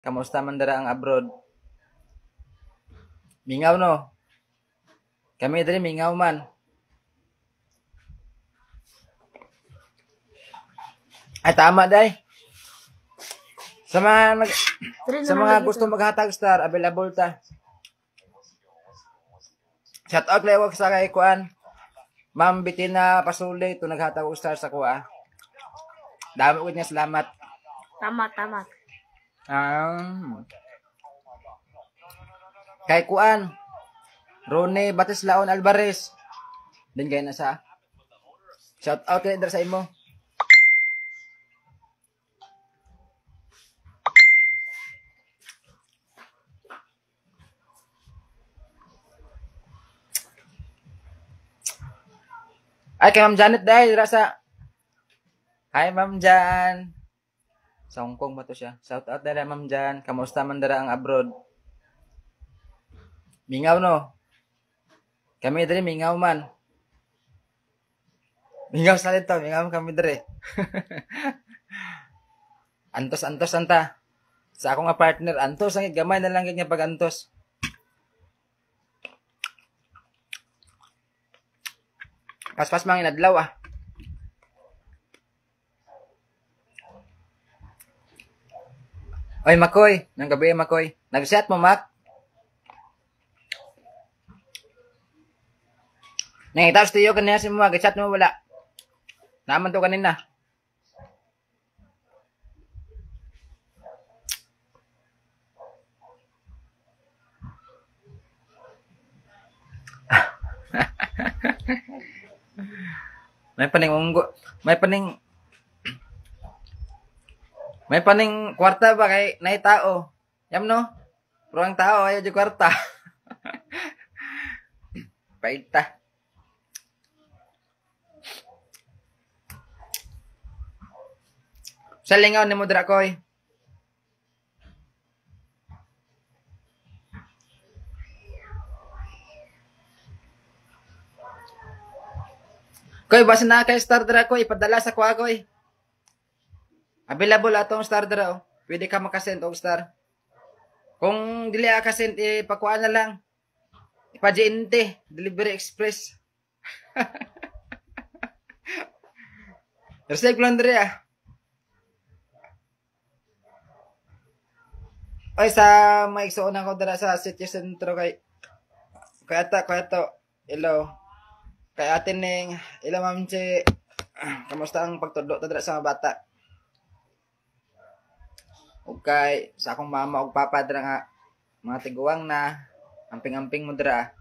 Kamusta man dara ang abroad? Mingaw no. Kami diri mingaw man. Ay tama day. Sa mga sa mga gusto maghatag star, available ta. Shout out lewag sa kay kuan. Ma'am Bitina Pasuli to naghatag og star sa kuha. Dami ugid nga salamat. Tama. Kay kuan. Rone Batislaon Alvarez. Din kay na sa. Shout out kay sa imo. Ay, kay Ma'am Janet dahil rasa. Hi, Ma'am Jan. Sa Hong Kong ba to siya? Shout out dahil, Ma'am Jan. Kamusta man dara ang abroad? Mingaw, no? Kami diri mingaw man. Mingaw sa lito. Mingaw kami diri. Antos anta. Sa akong partner, antos ang gamay na lang nga pag-antos. Pas-pas mga inadlaw ah. Oy, Makoy. Nang gabi, Makoy. Nag-set mo, Mac? Nangitaw tiyo kanina si mo, nag-chat mo wala. Naman to kanina. May paning kwarta ba kay nay tao. Yam no? Pero ang tao ayaw di kwarta. Paita. Sa lingaw ni mo dira koy. Koy, basta na kay star dira ko, ipadala sa kuha koy. Available atong star dira oh. Pwede ka makasend og star. Kung dili ka send, ipakuha na lang. Ipa-GNT, Delivery Express. Receive lang dira ah. Ay, sa maigsoon ako dira sa City Center kay ata, hello. Kay atin ning ila ma'am si kamusta ang pagtudlo ta dira sa mga bata? Okay, sa akong mama ug papa dira nga mga tiguang na amping-amping mo dira.